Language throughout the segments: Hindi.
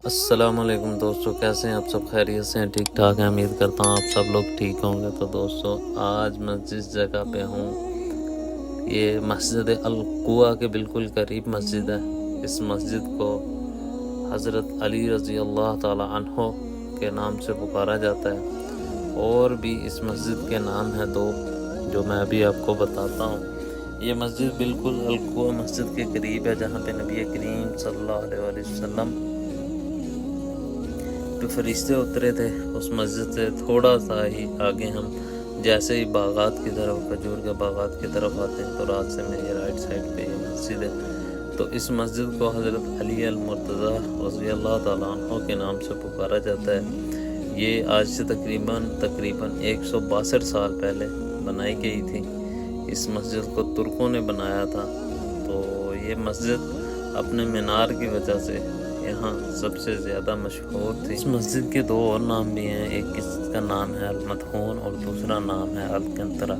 अस्सलामुअलैकुम दोस्तों, कैसे हैं आप सब? खैरियत से हैं? ठीक ठाक हैं? उम्मीद करता हूँ आप सब लोग ठीक होंगे। तो दोस्तों, आज मैं जिस जगह पे हूँ ये मस्जिद अल कुआ के बिल्कुल करीब मस्जिद है। इस मस्जिद को हज़रत अली रज़ी अल्लाह ताला अन्हो के नाम से पुकारा जाता है। और भी इस मस्जिद के नाम हैं दो, जो मैं अभी आपको बताता हूँ। ये मस्जिद बिल्कुल अल कुआ मस्जिद के करीब है, जहाँ पे नबी करीम सल्लल्लाहु अलैहि वसल्लम पे फरिश्ते उतरे थे। उस मस्जिद से थोड़ा सा ही आगे हम जैसे ही बागात की तरफ, खजूर के बागात की तरफ आते हैं, तो रास्ते में ये राइट साइड पे ये मस्जिद है। तो इस मस्जिद को हज़रत अली अल मुर्तज़ा रज़ी अल्लाह ताला अन्हु के नाम से पुकारा जाता है। ये आज से तकरीबन 162 साल पहले बनाई गई थी। इस मस्जिद को तुर्कों ने बनाया था। तो ये मस्जिद अपने मीनार की वजह से यहाँ सबसे ज़्यादा मशहूर थी। इस मस्जिद के दो और नाम भी हैं, एक इसका नाम है अल-मदफून और दूसरा नाम है अल-कंतरा।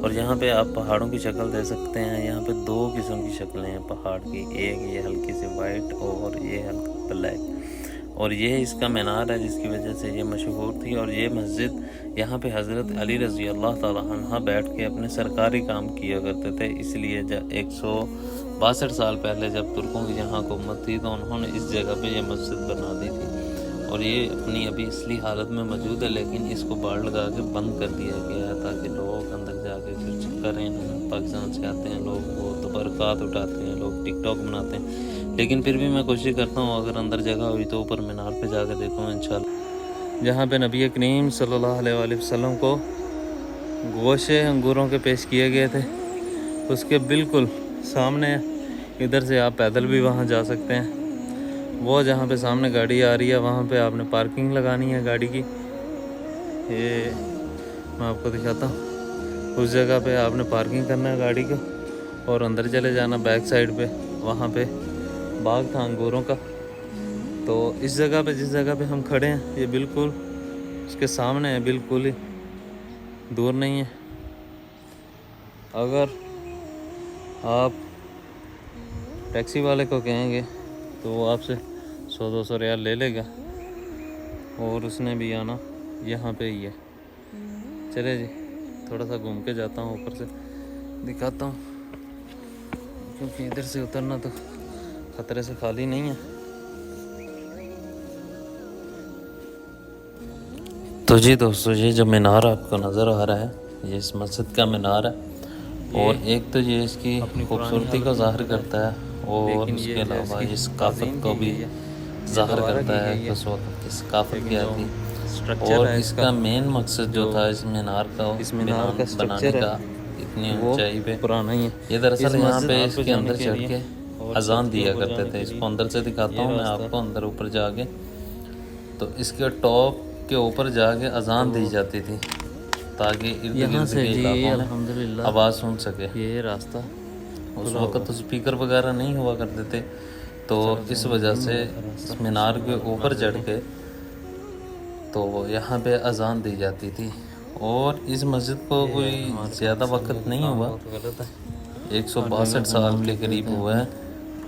और यहाँ पे आप पहाड़ों की शक्ल दे सकते हैं। यहाँ पे दो किस्म की शक्लें हैं पहाड़ की, एक ये हल्की सी वाइट और ये हल्का ब्लैक। और ये इसका मीनार है जिसकी वजह से ये मशहूर थी। और ये मस्जिद यहाँ पे हज़रत अली रज़ी अल्लाह ताला अन्हा बैठ के अपने सरकारी काम किया करते थे। इसलिए 162 साल पहले जब तुर्कों की यहाँ हुकूमत थी, तो उन्होंने इस जगह पे ये मस्जिद बना दी थी। और ये अपनी अभी असली हालत में मौजूद है, लेकिन इसको बाड़ लगा के बंद कर दिया गया है ताकि लोग अंदर जाके कुछ करें। पाकिस्तान से आते हैं लोग, वो तो बरक़ात उठाते हैं, लोग टिकटॉक बनाते हैं। लेकिन फिर भी मैं कोशिश करता हूँ, अगर अंदर जगह हुई तो ऊपर मीनार पे जाकर देखूँ इंशाल्लाह। जहाँ पे नबी करीम सल्लल्लाहु अलैहि वसल्लम को गोशे अंगूरों के पेश किए गए थे, उसके बिल्कुल सामने इधर से आप पैदल भी वहाँ जा सकते हैं। वो जहाँ पे सामने गाड़ी आ रही है, वहाँ पे आपने पार्किंग लगानी है गाड़ी की। ये मैं आपको दिखाता हूँ। उस जगह पे आपने पार्किंग करना है गाड़ी को और अंदर चले जाना बैक साइड पे। वहाँ पे बाग था अंगूरों का। तो इस जगह पे, जिस जगह पे हम खड़े हैं, ये बिल्कुल उसके सामने है, बिल्कुल ही दूर नहीं है। अगर आप टैक्सी वाले को कहेंगे तो वो आपसे 100-200 रियाल ले लेगा। और उसने भी आना यहाँ पे ही है। चले जी, थोड़ा सा घूम के जाता हूँ, ऊपर से दिखाता हूँ, क्योंकि इधर से उतरना तो खतरे से खाली नहीं है। तो जी दोस्तों, ये जो मीनार आपको नज़र आ रहा है, ये इस मस्जिद का मीनार है। और एक तो ये इसकी खूबसूरती को ज़ाहिर करता है, और उसके अलावा इस काफत को भी ज़ाहिर करता है कि उस वक्त इस काफत क्या थी। और इसका मेन मकसद जो था इस मीनार का बनाने का, इतनी ऊंचाई पे पुराना ही है। ये दरअसल यहाँ पे इसके अंदर चढ़ के अजान दिया करते थे। इसको अंदर से दिखाता हूँ मैं आपको, अंदर ऊपर जाके। तो इसके टॉप के ऊपर जाके अजान दी जाती थी ताकि इर्द गिर्द के इलाकों में आवाज़ सुन सके। ये रास्ता, उस वक्त तो स्पीकर वगैरह नहीं हुआ करते थे, तो इस वजह से इस मीनार के ऊपर चढ़ के तो यहाँ पे अजान दी जाती थी। और इस मस्जिद को कोई ज़्यादा वक्त नहीं हुआ, 162 साल के करीब हुआ है।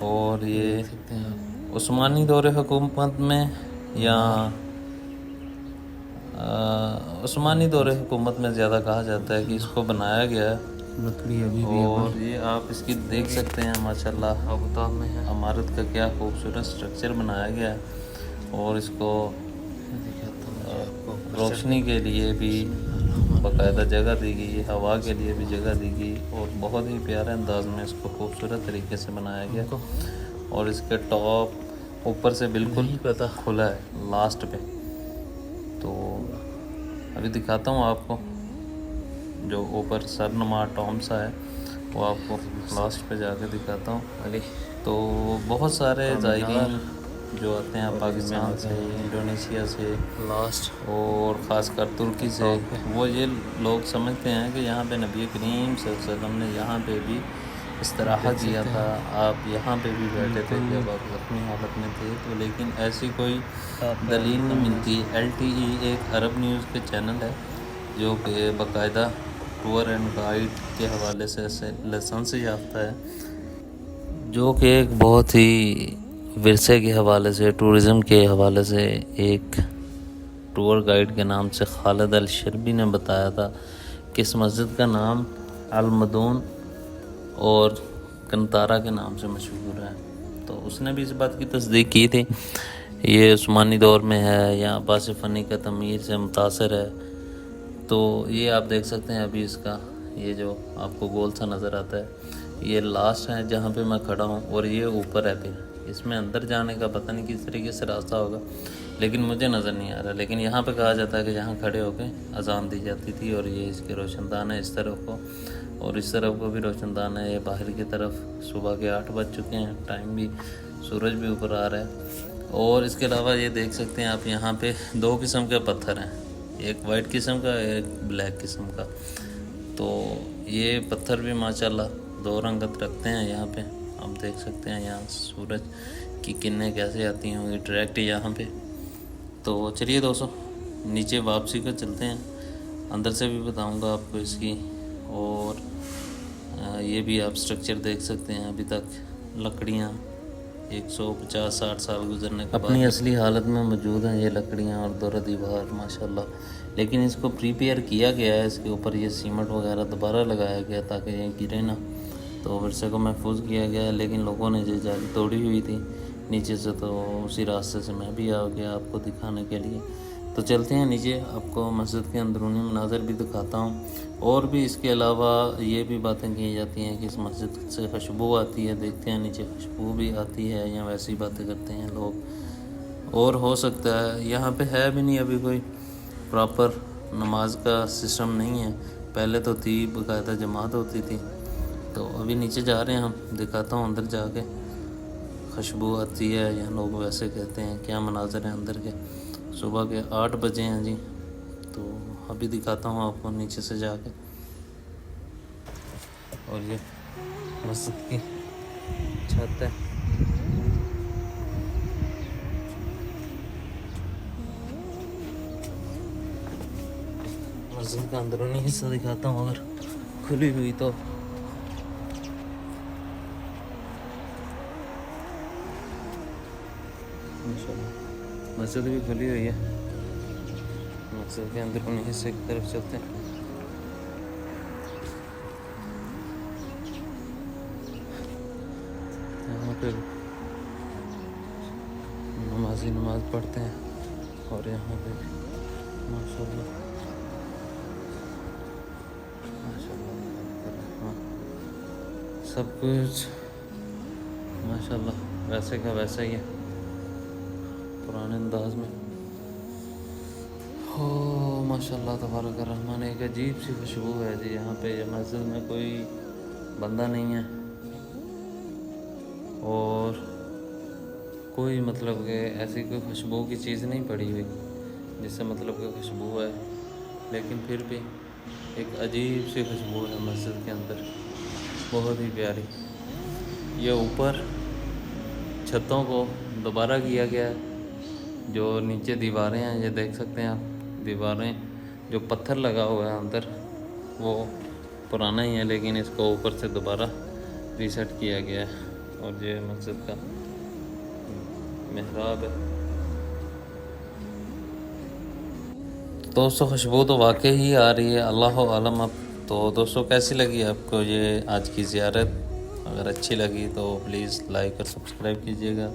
और ये उस्मानी दौरे हुकूमत में या उस्मानी दौरे हुकूमत में ज़्यादा कहा जाता है कि इसको बनाया गया है। और ये आप इसकी देख सकते हैं माशाल्लाह आबूताब में है, इमारत का क्या खूबसूरत स्ट्रक्चर बनाया गया है। और इसको रोशनी के लिए भी बाकायदा जगह दी गई, हवा के लिए भी जगह दी गई, और बहुत ही प्यारे अंदाज में इसको खूबसूरत तरीके से बनाया गया। और इसके टॉप ऊपर से बिल्कुल खुला है लास्ट पे। तो अभी दिखाता हूँ आपको, जो ऊपर सरनुमा टॉम सा है वो आपको लास्ट पे जाके दिखाता हूँ। तो बहुत सारे ज़ायरीन जो आते हैं पाकिस्तान से, इंडोनेशिया से, और ख़ासकर तुर्की से, वो ये लोग समझते हैं कि यहाँ पे नबी करीम सल्लल्लाहु अलैहि वसल्लम ने यहाँ पे भी इस्तराहा किया था, आप यहाँ पे भी बैठे थे जब आप ज़ख्मी हालत में थे। तो लेकिन ऐसी कोई दलील नहीं मिलती। LTE एक अरब न्यूज़ के चैनल है जो कि बाकायदा टूर एंड गाइड के हवाले से लाइसेंस याफ्ता है, जो कि एक बहुत ही विरसे के हवाले से, टूरिज़म के हवाले से एक टूर गाइड के नाम से खालिद अल शर्बी ने बताया था कि इस मस्जिद का नाम अल मदून और कंतारा के नाम से मशहूर है। तो उसने भी इस बात की तस्दीक की थी। ये उस्मानी दौर में है या अब्बासी फ़नी का तमीर से मुतासर है। तो ये आप देख सकते हैं अभी इसका ये जो आपको गोल सा नज़र आता है ये लास्ट है जहाँ पे मैं खड़ा हूँ और ये ऊपर है। फिर इसमें अंदर जाने का पता नहीं किस तरीके से रास्ता होगा लेकिन मुझे नज़र नहीं आ रहा। लेकिन यहाँ पे कहा जाता है कि यहाँ खड़े होकर अजान दी जाती थी और ये इसके रोशनदान है इस तरफ को और इस तरफ को भी रोशनदान है। ये बाहर की तरफ सुबह के 8 बज चुके हैं, टाइम भी, सूरज भी ऊपर आ रहा है। और इसके अलावा ये देख सकते हैं आप यहाँ पे 2 किस्म के पत्थर हैं, एक वाइट किस्म का एक ब्लैक किस्म का। तो ये पत्थर भी माशाल्लाह 2 रंगत रखते हैं। यहाँ पे आप देख सकते हैं यहाँ सूरज की किरणें कैसे आती होंगी डायरेक्ट यहाँ पे। तो चलिए दोस्तों नीचे वापसी का चलते हैं, अंदर से भी बताऊंगा आपको इसकी। और ये भी आप स्ट्रक्चर देख सकते हैं, अभी तक लकड़ियाँ 150-60 साल गुजरने के बाद अपनी असली हालत में मौजूद हैं ये लकड़ियाँ और दोहरा दीवार माशाल्लाह। लेकिन इसको प्रीपेयर किया गया है, इसके ऊपर ये सीमेंट वगैरह दोबारा लगाया गया ताकि ये गिरे ना। तो विरसे को महफूज किया गया है। लेकिन लोगों ने जो जाली तोड़ी हुई थी नीचे से, तो उसी रास्ते से मैं भी आ गया आपको दिखाने के लिए। तो चलते हैं नीचे, आपको मस्जिद के अंदरूनी मनाज़र भी दिखाता हूँ। और भी इसके अलावा ये भी बातें की जाती हैं कि इस मस्जिद से खुशबू आती है। देखते हैं नीचे खुशबू भी आती है या वैसी बातें करते हैं लोग। और हो सकता है यहाँ पे है भी नहीं अभी कोई प्रॉपर नमाज का सिस्टम नहीं है, पहले तो थी बाकायदा जमात होती थी। तो अभी नीचे जा रहे हैं हम, दिखाता हूँ अंदर जाके खुशबू आती है या लोग वैसे कहते हैं, क्या मनाज़र हैं अंदर के। सुबह के 8 बजे हैं जी। तो अभी दिखाता हूँ आपको नीचे से जाके। और ये मस्जिद की छत है। मस्जिद का अंदरूनी हिस्सा दिखाता हूँ अगर खुली हुई तो। मस्जिद भी खुली हुई है। मस्जिद के अंदरूनी हिस्से की तरफ चलते हैं। यहाँ पे नमाजी नमाज पढ़ते हैं और यहाँ पे माशाल्लाह सब कुछ माशाल्लाह वैसे का वैसा ही है पुराने अंदाज में। हो माशाल्लाह तबारक रहमान। एक अजीब सी खुशबू है जी यहाँ पे। मस्जिद में कोई बंदा नहीं है और कोई मतलब कि ऐसी कोई खुशबू की चीज़ नहीं पड़ी हुई जिससे मतलब कि खुशबू है। लेकिन फिर भी एक अजीब सी खुशबू है मस्जिद के अंदर, बहुत ही प्यारी। ये ऊपर छतों को दोबारा किया गया है। जो नीचे दीवारें हैं ये देख सकते हैं आप, दीवारें जो पत्थर लगा हुआ है अंदर वो पुराना ही है, लेकिन इसको ऊपर से दोबारा रीसेट किया गया है। और ये मस्जिद का मेहराब है। दोस्तों खुशबू तो वाकई ही आ रही है, अल्लाह आलम। अब तो दोस्तों कैसी लगी आपको ये आज की ज़ियारत? अगर अच्छी लगी तो प्लीज़ लाइक और सब्सक्राइब कीजिएगा।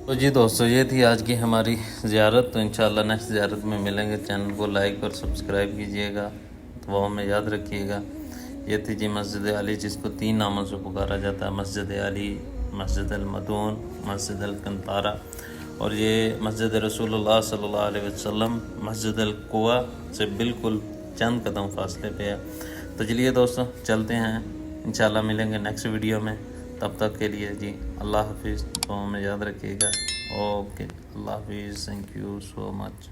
तो जी दोस्तों ये थी आज की हमारी ज़ियारत। तो इंशाल्लाह नेक्स्ट ज़ियारत में मिलेंगे। चैनल को लाइक और सब्सक्राइब कीजिएगा, तो वो हमें याद रखिएगा। ये थी जी मस्जिद अली, जिसको 3 नामों से पुकारा जाता है, मस्जिद अली, मस्जिद अल मदून, मस्जिद अल कंतारा। और ये मस्जिद रसूलुल्लाह सल्लल्लाहु अलैहि वसल्लम मस्जिद अल कुआ से बिल्कुल चंद कदम फासले पे है। तो चलिए दोस्तों चलते हैं, इंशाल्लाह मिलेंगे नेक्स्ट वीडियो में। तब तक के लिए जी अल्लाह हाफिज़, तो हमें याद रखिएगा। ओके अल्लाह हाफिज़, थैंक यू सो मच।